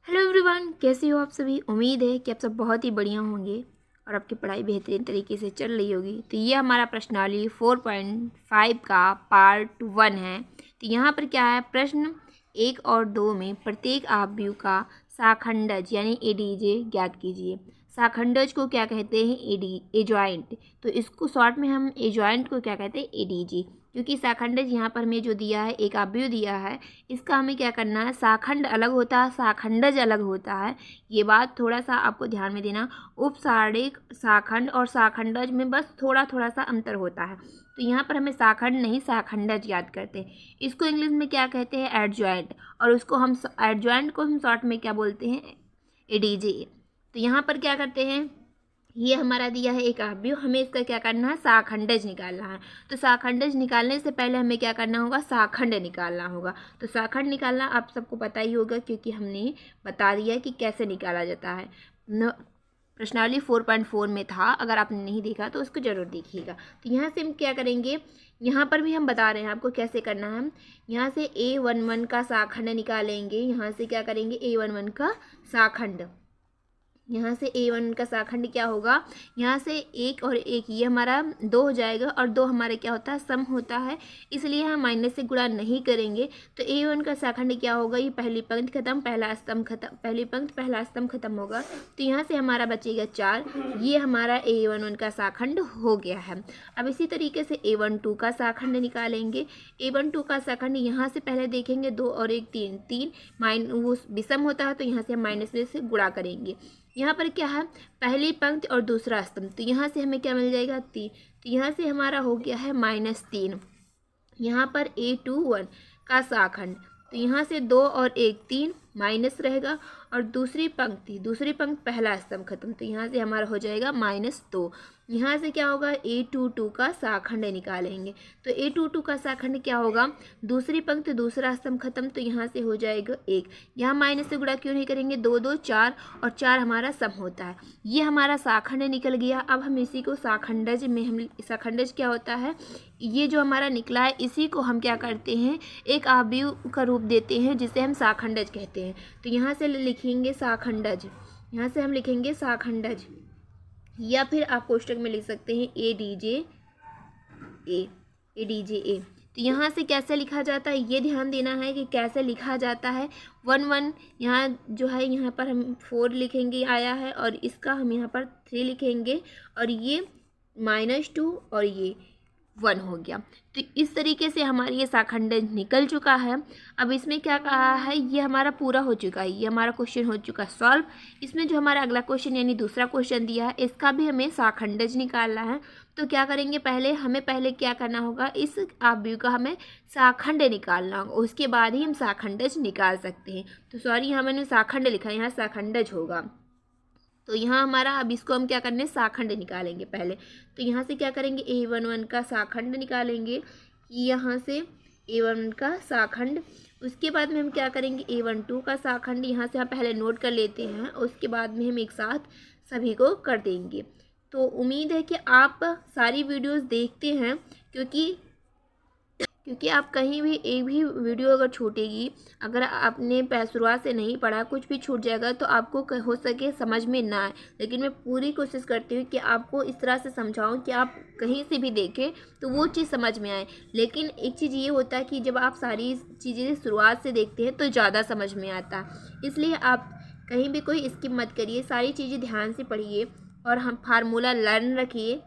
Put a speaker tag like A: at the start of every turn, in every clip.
A: Hello everyone, कैसे हो आप सभी। उम्मीद है कि आप सब बहुत ही बढ़िया होंगे और आपकी पढ़ाई बेहतरीन तरीके से चल रही होगी। तो ये हमारा प्रश्नावली 4.5 का पार्ट 1 है। तो यहाँ पर क्या है, प्रश्न 1 और 2 में प्रत्येक आव्यूह का शाखंडज यानी एडीजे ज्ञात कीजिए। शाखंडज को क्या कहते हैं, एजॉइंट। तो इसको शॉर्ट में हम एजॉइंट को क्या कहते हैं, एडीजे। क्योंकि शाखंडज यहाँ पर हमें जो दिया है, एक आव्यूह दिया है, इसका हमें क्या करना है, शाखंड अलग होता है, शाखंडज अलग होता है। ये बात थोड़ा सा आपको ध्यान में देना। उपसारिक शाखंड और शाखंडज में बस थोड़ा थोड़ा सा अंतर होता है। तो यहाँ पर हमें शाखंड नहीं शाखंडज याद करते हैं। इसको इंग्लिश में क्या कहते हैं, एडजॉइंट। और उसको हम एडजॉइंट को हम शॉर्ट में क्या बोलते हैं, एडीजे। तो यहाँ पर क्या करते हैं, ये हमारा दिया है एक आव्यूह, हमें इसका क्या करना है, शाखंडज निकालना है। तो शाखंडज निकालने से पहले हमें क्या करना होगा, शाखंड निकालना होगा। तो शाखंड निकालना आप सबको पता ही होगा, क्योंकि हमने बता दिया है कि कैसे निकाला जाता है। प्रश्नावली 4.4 में था, अगर आपने नहीं देखा तो उसको जरूर देखिएगा। तो यहाँ से हम क्या करेंगे, यहाँ पर भी हम बता रहे हैं आपको कैसे करना है। यहाँ से A11 का शाखंड निकालेंगे। यहाँ से क्या करेंगे, A11 का शाखंड। यहाँ से A1 का शाखंड क्या होगा, यहाँ से 1 और 1 ये हमारा 2 हो जाएगा, और 2 हमारे क्या होता है, सम होता है, इसलिए हम माइनस से गुणा नहीं करेंगे। तो A1 का शाखंड क्या होगा, ये पहली पंक्ति खत्म, पहला स्तंभ खत्म, पहली पंक्ति पहला स्तंभ खत्म होगा। तो यहाँ से हमारा बचेगा 4। ये हमारा A11 का शाखंड हो गया है। अब इसी तरीके से A12 का शाखंड निकालेंगे। A12 का शाखंड यहाँ से पहले देखेंगे 2 और 1 3, 3 वो विषम होता है, तो यहाँ से हम माइनस में से गुणा करेंगे। यहाँ पर क्या है, पहली पंक्ति और दूसरा स्तंभ, तो यहाँ से हमें क्या मिल जाएगा, 3। तो यहाँ से हमारा हो गया है -3। यहाँ पर A21 का शाखंड, तो यहाँ से 2 और 1 3 माइनस रहेगा, और दूसरी पंक्ति पहला स्तंभ खत्म, तो यहाँ से हमारा हो जाएगा -2। यहाँ से क्या होगा, A22 का शाखंड निकालेंगे। तो A22 का शाखंड क्या होगा, दूसरी पंक्ति दूसरा स्तंभ खत्म, तो यहाँ से हो जाएगा 1। यहाँ माइनस से गुणा क्यों नहीं करेंगे, 2 2 4, और 4 हमारा सम होता है। ये हमारा शाखंड निकल गया। अब हम इसी को शाखंडज में, हम शाखंडज क्या होता है, ये जो हमारा निकला है, इसी को हम क्या करते हैं, एक आव्यूह का रूप देते हैं, जिसे हम शाखंडज कहते हैं। तो यहाँ से लिखेंगे शाखंडज, यहाँ से हम लिखेंगे शाखंडज, या फिर आप कोष्टक में लिख सकते हैं एडीजे ए। तो यहाँ से कैसे लिखा जाता है, ये ध्यान देना है कि कैसे लिखा जाता है। 1 1 यहाँ जो है, यहाँ पर हम 4 लिखेंगे आया है, और इसका हम यहाँ पर 3 लिखेंगे, और ये -2 और ये 1 हो गया। तो इस तरीके से हमारी ये शाखंडज निकल चुका है। अब इसमें क्या कहा है, ये हमारा पूरा हो चुका है, ये हमारा क्वेश्चन हो चुका सॉल्व। इसमें जो हमारा अगला क्वेश्चन यानी दूसरा क्वेश्चन दिया है, इसका भी हमें शाखंडज निकालना है। तो क्या करेंगे, हमें क्या करना होगा, इस आव्यूह का हमें शाखंड निकालना होगा, उसके बाद ही हम शाखंडज निकाल सकते हैं। तो सॉरी, यहाँ मैंने शाखंड लिखा है, यहाँ शाखंडज होगा। तो यहाँ हमारा, अब इसको हम क्या करने, शाखंड निकालेंगे पहले। तो यहाँ से क्या करेंगे, A11 का शाखंड निकालेंगे, यहाँ से A11 का शाखंड। उसके बाद में हम क्या करेंगे, A12 का शाखंड। यहाँ से हम पहले नोट कर लेते हैं, उसके बाद में हम एक साथ सभी को कर देंगे। तो उम्मीद है कि आप सारी वीडियोस देखते हैं, क्योंकि आप कहीं भी एक भी वीडियो अगर छूटेगी, अगर आपने शुरुआत से नहीं पढ़ा, कुछ भी छूट जाएगा, तो आपको हो सके समझ में ना आए। लेकिन मैं पूरी कोशिश करती हूँ कि आपको इस तरह से समझाऊँ कि आप कहीं से भी देखें तो वो चीज़ समझ में आए। लेकिन एक चीज़ ये होता है कि जब आप सारी चीज़ें शुरुआत से देखते हैं तो ज़्यादा समझ में आता है। इसलिए आप कहीं भी कोई स्किप मत करिए, सारी चीज़ें ध्यान से पढ़िए, और हम फार्मूला लर्न रखिए,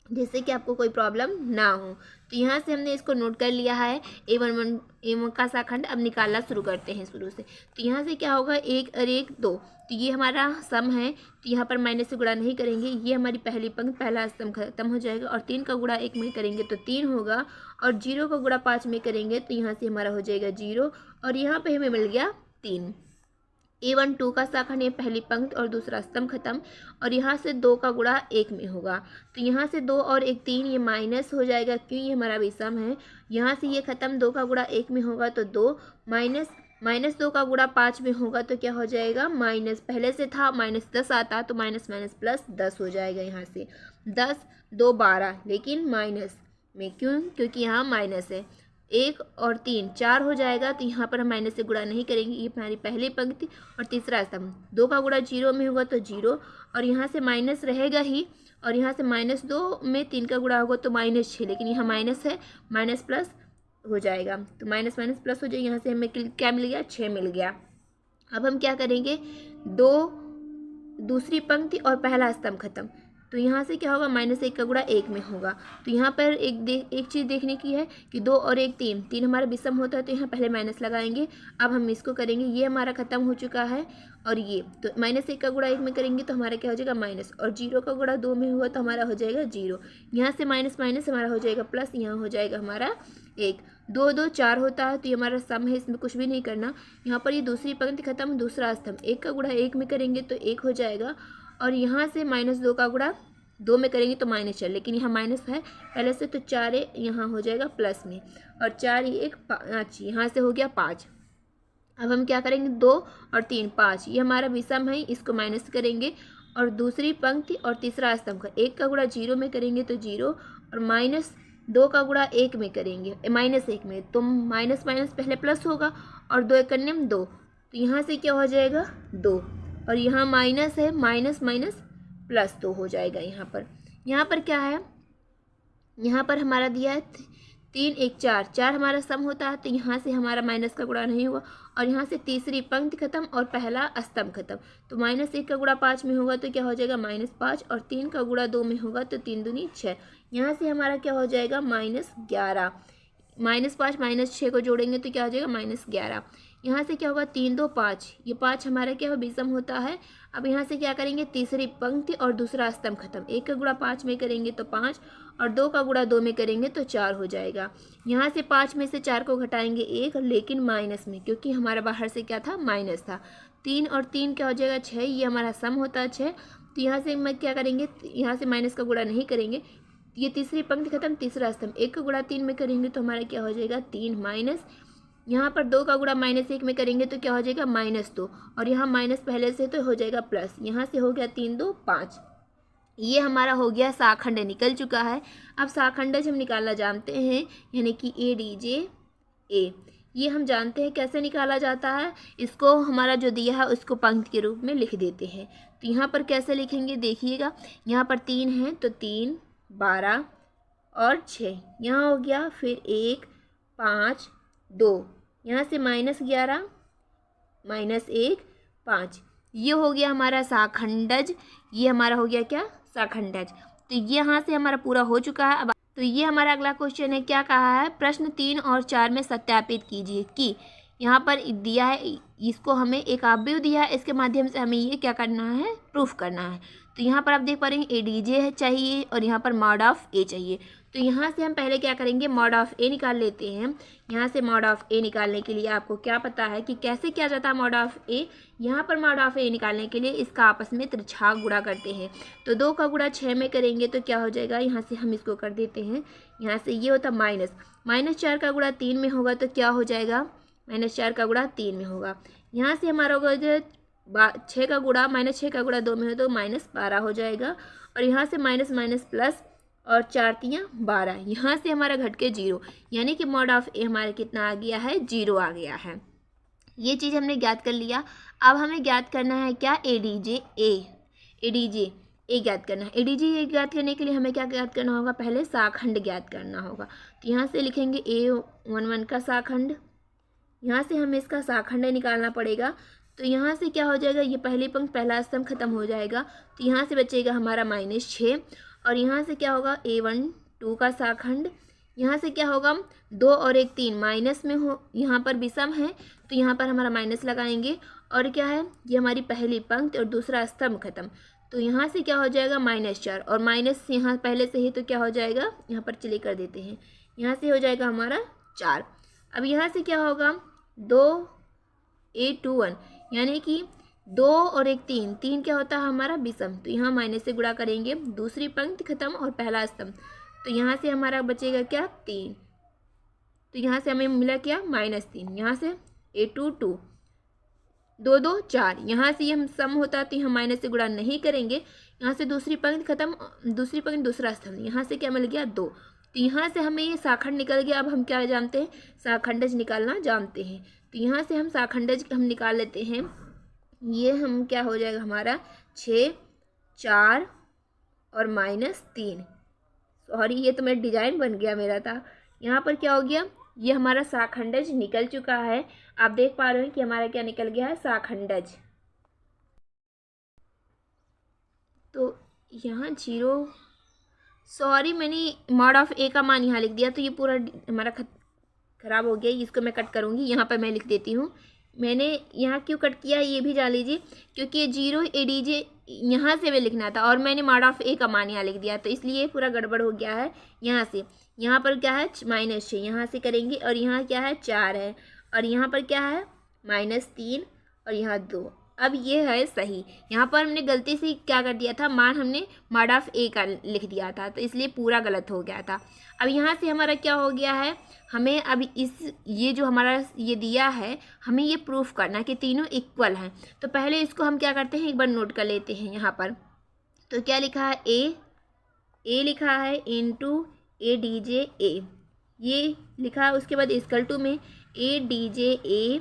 A: जिससे कि आपको कोई प्रॉब्लम ना हो। तो यहाँ से हमने इसको नोट कर लिया है, A1 का शाखंड। अब निकालना शुरू करते हैं शुरू से। तो यहाँ से क्या होगा, 1 और 1 2, तो ये हमारा सम है, तो यहाँ पर माइनस से गुणा नहीं करेंगे। ये हमारी पहली पंक्ति पहला स्तंभ खत्म हो जाएगा, और 3 का गुणा 1 में करेंगे तो 3 होगा, और 0 का गुणा 5 में करेंगे तो यहाँ से हमारा हो जाएगा 0, और यहाँ पर हमें मिल गया 3। A12 का शाखंड, ये पहली पंक्ति और दूसरा स्तंभ खत्म, और यहाँ से 2 का गुणा 1 में होगा, तो यहाँ से 2 और 1 3, ये माइनस हो जाएगा, क्यों, ये हमारा विषम है। यहाँ से ये खत्म, 2 का गुणा 1 में होगा तो 2, माइनस 2 का गुणा 5 में होगा तो क्या हो जाएगा, माइनस, पहले से था -10 आता, तो माइनस माइनस प्लस 10 हो जाएगा। यहाँ से 10 2 12, लेकिन माइनस में, क्यों, क्योंकि यहाँ माइनस है। 1 और 3 4 हो जाएगा, तो यहाँ पर हम माइनस से गुणा नहीं करेंगे। ये हमारी पहली पंक्ति और तीसरा स्तंभ। 2 का गुणा 0 में होगा तो 0, और यहाँ से माइनस रहेगा ही, और यहाँ से -2 में 3 का गुणा होगा तो -6, लेकिन यहाँ माइनस है, माइनस प्लस हो जाएगा, तो माइनस माइनस प्लस हो जाएगा। यहाँ से हमें क्या मिल गया, 6 मिल गया। अब हम क्या करेंगे, दूसरी पंक्ति और पहला स्तंभ खत्म, तो यहाँ से क्या होगा, -1 का गुणा 1 में होगा। तो यहाँ पर एक चीज़ देखने की है कि 2 और 1 3, 3 हमारा विषम होता है, तो यहाँ पहले माइनस लगाएंगे। अब हम इसको करेंगे, ये हमारा खत्म हो चुका है, और ये तो -1 का गुणा 1 में करेंगे तो हमारा क्या हो जाएगा, माइनस, और 0 का गुणा 2 में हुआ तो हमारा हो जाएगा 0। यहाँ से माइनस माइनस हमारा हो जाएगा प्लस, यहाँ हो जाएगा हमारा 1। 2 2 4 होता है, तो ये हमारा सम है, इसमें कुछ भी नहीं करना। यहाँ पर ये दूसरी पंक्ति खत्म, दूसरा स्तंभ। 1 का गुणा 1 में करेंगे तो 1 हो जाएगा, और यहाँ से -2 का गुणा 2 में करेंगे तो -4, लेकिन यहाँ माइनस है पहले से, तो 4 यहाँ हो जाएगा प्लस में, और 4 1 5, यहाँ से हो गया 5। अब हम क्या करेंगे, 2 और 3 5, ये हमारा विषम है, इसको माइनस करेंगे, और दूसरी पंक्ति और तीसरा स्तंभ का 1 का गुणा 0 में करेंगे तो 0, और -2 का गुणा 1 में करेंगे, -1 में, तो माइनस माइनस पहले प्लस होगा, और 2 1 2, तो यहाँ से क्या हो जाएगा 2, और यहाँ माइनस है, माइनस माइनस प्लस 2 हो जाएगा। यहाँ पर क्या है, यहाँ पर हमारा दिया है 3 1 4, 4 हमारा सम होता है, तो यहाँ से हमारा माइनस का गुणा नहीं हुआ, और यहाँ से तीसरी पंक्ति खत्म और पहला स्तंभ खत्म, तो -1 का गुणा 5 में होगा तो क्या हो जाएगा, -5, और 3 का गुणा 2 में होगा तो 3 दूनी 6। यहाँ से हमारा क्या हो जाएगा, -11, -5 -6 को जोड़ेंगे तो क्या हो जाएगा, -11। यहाँ से क्या होगा, 3 2 5, ये 5 हमारा क्या हो, विषम होता है। अब यहाँ से क्या करेंगे, तीसरी पंक्ति और दूसरा स्तंभ खत्म। 1 का गुणा 5 में करेंगे तो 5, और 2 का गुणा 2 में करेंगे तो 4 हो जाएगा। यहाँ से 5 में से 4 को घटाएंगे 1, लेकिन माइनस में, क्योंकि हमारा बाहर से क्या था, माइनस था। 3 और 3 क्या हो जाएगा, 6, ये हमारा सम होता है 6। तो यहाँ से मैं क्या करेंगे, यहाँ से माइनस का गुणा नहीं करेंगे, ये तीसरी पंक्ति खत्म, तीसरा स्तंभ। 1 का गुणा 3 में करेंगे तो हमारा क्या हो जाएगा, 3 माइनस, यहाँ पर 2 का गुणा -1 में करेंगे तो क्या हो जाएगा, -2, और यहाँ माइनस पहले से तो हो जाएगा प्लस। यहाँ से हो गया 3 2 5, ये हमारा हो गया साखंड निकल चुका है। अब साखंडज हम निकालना जानते हैं, यानी कि ADJ A, ये हम जानते हैं कैसे निकाला जाता है। इसको हमारा जो दिया है उसको पंक्ति के रूप में लिख देते हैं। तो यहाँ पर कैसे लिखेंगे, देखिएगा, यहाँ पर 3 है तो 3 12 और 6, यहाँ हो गया, फिर 1 5 2, यहाँ से -11 -1 5, ये हो गया हमारा साखंडज। ये हमारा हो गया क्या, साखंडज। तो ये यहाँ से हमारा पूरा हो चुका है। अब तो ये हमारा अगला क्वेश्चन है, क्या कहा है, प्रश्न 3 और 4 में सत्यापित कीजिए कि यहाँ पर दिया है, इसको हमें एक अवयव दिया है, इसके माध्यम से हमें ये क्या करना है, प्रूफ करना है। तो यहाँ पर आप देख पा रहे हैं ADJ चाहिए, और यहाँ पर मॉड ऑफ A चाहिए। तो यहाँ से हम पहले क्या करेंगे, मॉड ऑफ A निकाल लेते हैं। यहाँ से मॉड ऑफ A निकालने के लिए आपको क्या पता है कि कैसे किया जाता है मॉड ऑफ A। यहाँ पर मॉड ऑफ A निकालने के लिए इसका आपस में त्रिछाक गुणा करते हैं। तो 2 का गुणा 6 में करेंगे तो क्या हो जाएगा, यहाँ से हम इसको कर देते हैं, यहाँ से ये होता -4 का गुणा 3 में होगा तो क्या हो जाएगा, -4 का गुणा 3 में होगा। यहाँ से हमारा होगा जो 6 का गुणा -6 का गुणा 2 में हो तो -12 हो जाएगा, और यहाँ से माइनस माइनस प्लस, और 4 3 12, यहाँ से हमारा घट के 0, यानी कि मॉड ऑफ A हमारा कितना आ गया है, 0 आ गया है। ये चीज़ हमने ज्ञात कर लिया। अब हमें ज्ञात करना है क्या, ADJ A ज्ञात करना है। ADJ A ज्ञात करने के लिए हमें क्या ज्ञात करना होगा, पहले साखंड ज्ञात करना होगा। तो यहाँ से लिखेंगे A11 का साखंड, यहाँ से हमें इसका साखंड निकालना पड़ेगा। तो यहाँ से क्या हो जाएगा, ये पहली पंक्ति पहला स्तंभ खत्म हो जाएगा, तो यहाँ से बचेगा हमारा -6, और यहाँ से क्या होगा, A12 का साखंड। यहाँ से क्या होगा, 2 और 1 3 माइनस में हो, यहाँ पर विषम है तो यहाँ पर हमारा माइनस लगाएंगे, और क्या है, ये हमारी पहली पंक्ति और दूसरा स्तंभ खत्म। तो यहाँ से क्या हो जाएगा, -4, और माइनस यहाँ पहले से ही तो क्या हो जाएगा, यहाँ पर चलिए कर देते हैं, यहाँ से हो जाएगा हमारा 4। अब यहाँ से क्या होगा, 2 A21, यानी कि 2 और 1 3, 3 क्या होता है हमारा विषम, तो यहाँ माइनस से गुणा करेंगे, दूसरी पंक्ति खत्म और पहला स्तंभ, तो यहाँ से हमारा बचेगा क्या, 3। तो यहाँ से हमें मिला क्या, -3। यहाँ से A22 2 2 4, यहाँ से हम सम होता है तो यहाँ माइनस से गुणा नहीं करेंगे। यहाँ से दूसरी पंक्ति खत्म, दूसरी पंक्ति दूसरा स्तंभ, यहाँ से क्या मिल गया 2, तो यहाँ से हमें ये शाखंड निकल गया। अब हम क्या जानते हैं, शाखंडज निकालना जानते हैं। तो यहाँ से हम शाखंडज हम निकाल लेते हैं। ये हम क्या हो जाएगा हमारा 6, 4 और -3। सॉरी, ये तो मेरा डिजाइन बन गया मेरा था। यहाँ पर क्या हो गया, ये हमारा शाखंडज निकल चुका है। आप देख पा रहे हैं कि हमारा क्या निकल गया है, शाखंडज। तो यहाँ 0, सॉरी मैंने मॉड ऑफ ए का मान यहाँ लिख दिया, तो ये पूरा हमारा खराब हो गया। इसको मैं कट करूँगी, यहाँ पर मैं लिख देती हूँ। मैंने यहाँ क्यों कट किया ये भी जान लीजिए, क्योंकि ये 0 ADJ यहाँ से भी लिखना था और मैंने मॉड ऑफ ए का मान यहाँ लिख दिया, तो इसलिए पूरा गड़बड़ हो गया है। यहाँ से यहाँ पर क्या है -6, यहाँ से करेंगे और यहाँ क्या है 4 है और यहाँ पर क्या है -3 और यहाँ 2। अब ये है सही। यहाँ पर हमने गलती से क्या कर दिया था, मान हमने मॉड ऑफ ए का लिख दिया था, तो इसलिए पूरा गलत हो गया था। अब यहाँ से हमारा क्या हो गया है, हमें अब ये जो हमारा ये दिया है, हमें ये प्रूफ करना कि तीनों इक्वल हैं। तो पहले इसको हम क्या करते हैं, एक बार नोट कर लेते हैं। यहाँ पर तो क्या लिखा है, ए लिखा है इंटू ADJ A, ये लिखा है। उसके बाद इक्वल टू में ADJ A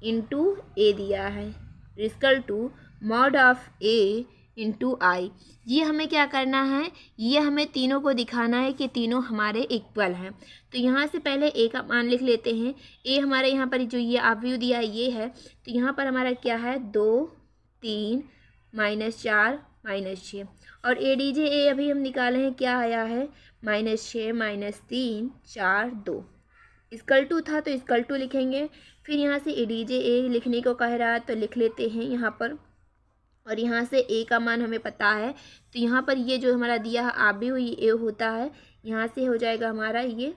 A: इंटू ए दिया है, equal to mod of a into i. ये हमें क्या करना है, ये हमें तीनों को दिखाना है कि तीनों हमारे इक्वल हैं। तो यहाँ से पहले ए का मान लिख लेते हैं। ए हमारे यहाँ पर जो ये आप व्यू दिया ये है, तो यहाँ पर हमारा क्या है 2, 3, -4, -6 और ADJ A अभी हम निकाले हैं, क्या आया है -6, -3, 4, 2। इक्वल टू था तो इक्वल टू लिखेंगे। फिर यहाँ से ADJ A लिखने को कह रहा है तो लिख लेते हैं यहाँ पर। और यहाँ से ए का मान हमें पता है, तो यहाँ पर ये जो हमारा दिया है आप भी हुई ए होता है, यहाँ से हो जाएगा हमारा ये।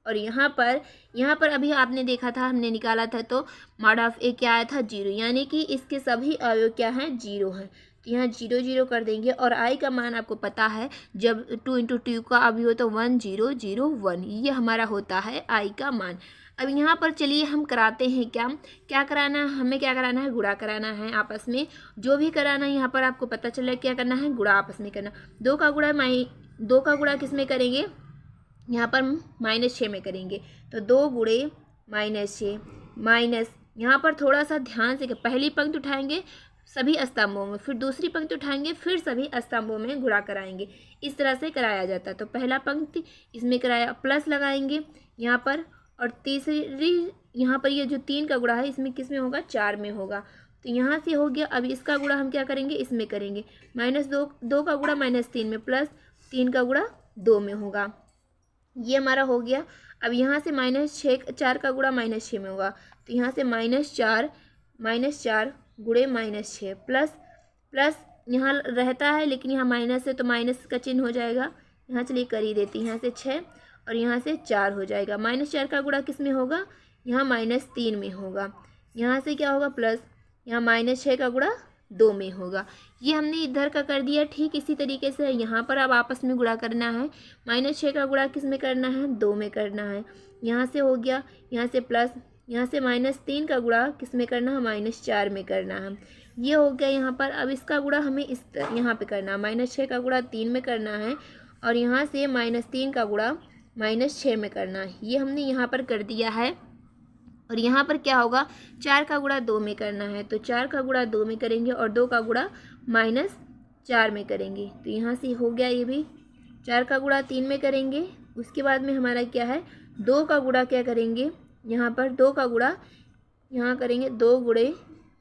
A: और यहाँ पर अभी आपने देखा था, हमने निकाला था, तो मॉड ऑफ ए क्या आया था 0, यानी कि इसके सभी अवयव क्या हैं 0 हैं। तो यहाँ 0, 0 कर देंगे। और आई का मान आपको पता है, जब 2 × 2 का अवयव तो 1, 0, 0, 1, ये हमारा होता है आई का मान। अब यहाँ पर चलिए हम कराते हैं क्या कराना है, हमें क्या कराना है, गुणा कराना है आपस में। जो भी कराना है यहाँ पर आपको पता चल रहा है क्या करना है, गुणा आपस में करना। 2 का गुणा किस में करेंगे, यहाँ पर -6 में करेंगे। तो 2 गुणे -6 माइनस, यहाँ पर थोड़ा सा ध्यान से पहली पंक्ति उठाएंगे सभी स्तंभों में, फिर दूसरी पंक्ति उठाएंगे, फिर सभी स्तंभों में गुणा कराएंगे। इस तरह से कराया जाता है। तो पहला पंक्ति इसमें कराया, प्लस लगाएंगे यहाँ पर, और तीसरी यहाँ पर ये जो 3 का गुणा है इसमें किस में होगा, 4 में होगा। तो यहाँ से हो गया। अब इसका गुणा हम क्या करेंगे, इसमें करेंगे। -2 का गुणा -3 में, प्लस 3 का गुणा 2 में होगा। ये हमारा हो गया। अब यहाँ से -4 का गुणा -6 में होगा। तो यहाँ से -4 गुणे -6 प्लस यहाँ रहता है लेकिन यहाँ माइनस है तो माइनस का चिन्ह हो जाएगा। यहाँ चलिए कर ही देती, यहाँ से 6 और यहाँ से 4 हो जाएगा। -4 का गुणा किस में होगा, यहाँ -3 में होगा। यहाँ से क्या होगा, प्लस यहाँ -6 का गुणा 2 में होगा। ये हमने इधर का कर दिया। ठीक इसी तरीके से यहाँ पर अब आपस में गुणा करना है। -6 का गुणा किस में करना है, 2 में करना है। यहाँ से हो गया, यहाँ से प्लस, यहाँ से -3 का गुणा किस में करना है, -4 में करना है। ये हो गया यहाँ पर। अब इसका गुणा हमें यहाँ पे करना है। -6 का गुणा 3 में करना है और यहाँ से -3 का गुणा -6 में करना है। ये हमने यहाँ पर कर दिया है। और यहाँ पर क्या होगा, 4 का गुणा 2 में करना है। तो 4 का गुणा 2 में करेंगे और 2 का गुणा -4 में करेंगे। तो यहाँ से हो गया ये भी। 4 का गुणा 3 में करेंगे। उसके बाद में हमारा क्या है, 2 का गुणा क्या करेंगे, यहाँ पर 2 का गुणा यहाँ करेंगे, 2 गुणे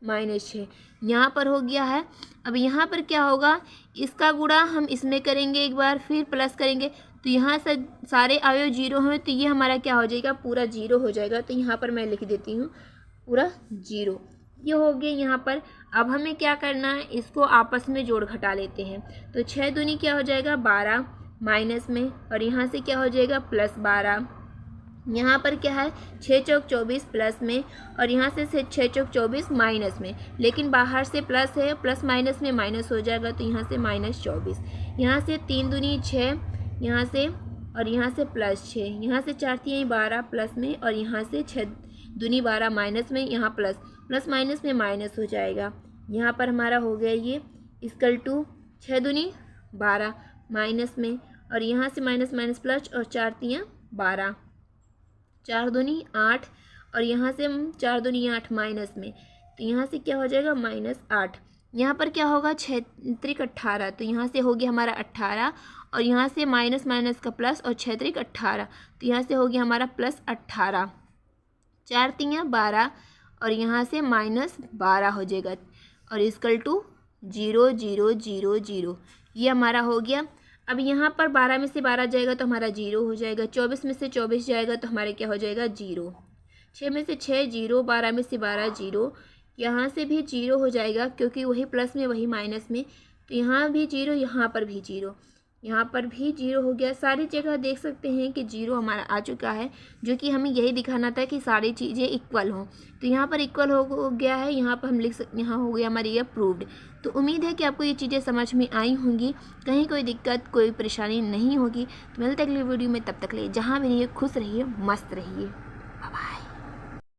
A: -6 यहाँ पर हो गया है। अब यहाँ पर क्या होगा, इसका गुणा हम इसमें करेंगे एक बार, फिर प्लस करेंगे। तो यहाँ से सारे अवयव 0 हैं तो ये हमारा क्या हो जाएगा, पूरा 0 हो जाएगा। तो यहाँ पर मैं लिख देती हूँ पूरा 0। ये हो गया यहाँ पर। अब हमें क्या करना है, इसको आपस में जोड़ घटा लेते हैं। तो 6 दूनी क्या हो जाएगा 12 माइनस में, और यहाँ से क्या हो जाएगा +12। यहाँ पर क्या है 6 चौक 24 प्लस में, और यहाँ से 6 चौक 24 माइनस में। लेकिन बाहर से प्लस है, प्लस माइनस में माइनस हो जाएगा। तो यहाँ से -24। यहाँ से 3 दूनी 6, यहाँ से और यहाँ से +6। यहाँ से 4 3 12 प्लस में, और यहाँ से 6 दूनी 12 माइनस में, यहाँ प्लस माइनस में माइनस हो जाएगा। यहाँ पर हमारा हो गया ये इक्वल टू 6 दूनी 12 माइनस में, और यहाँ से माइनस माइनस प्लस और 4 तियाँ 12, 4 दूनी 8 और यहाँ से 4 दूनी 8 माइनस में, तो यहाँ से क्या हो जाएगा -8। यहाँ पर क्या होगा 6 त्रिक 18, तो यहाँ से हो गया हमारा 18 और यहाँ से माइनस माइनस का प्लस और 6 त्रिक 18, तो यहाँ से हो गया हमारा +18, 4 तियाँ 12 और यहाँ से -12 हो जाएगा और इक्वल टू 0 0 0 0। ये हमारा हो गया। अब यहाँ पर 12 में से 12 जाएगा तो हमारा 0 हो जाएगा, 24 में से 24 जाएगा तो हमारे क्या हो जाएगा 0, 6 में से 6 0, 12 में से 12 0, यहाँ से भी 0 हो जाएगा क्योंकि वही प्लस में वही माइनस में, तो यहाँ भी 0, यहाँ पर भी 0, यहाँ पर भी 0 हो गया। सारी जगह देख सकते हैं कि 0 हमारा आ चुका है, जो कि हमें यही दिखाना था कि सारी चीज़ें इक्वल हों। तो यहाँ पर इक्वल हो गया है, यहाँ पर हम लिख सकते, यहाँ हो गया हमारी ये प्रूव्ड। तो उम्मीद है कि आपको ये चीज़ें समझ में आई होंगी, कहीं कोई दिक्कत कोई परेशानी नहीं होगी। तो मिलते अगली वीडियो में, तब तक लिए जहाँ भी रहिए खुश रहिए, मस्त रहिए, बाय बाय।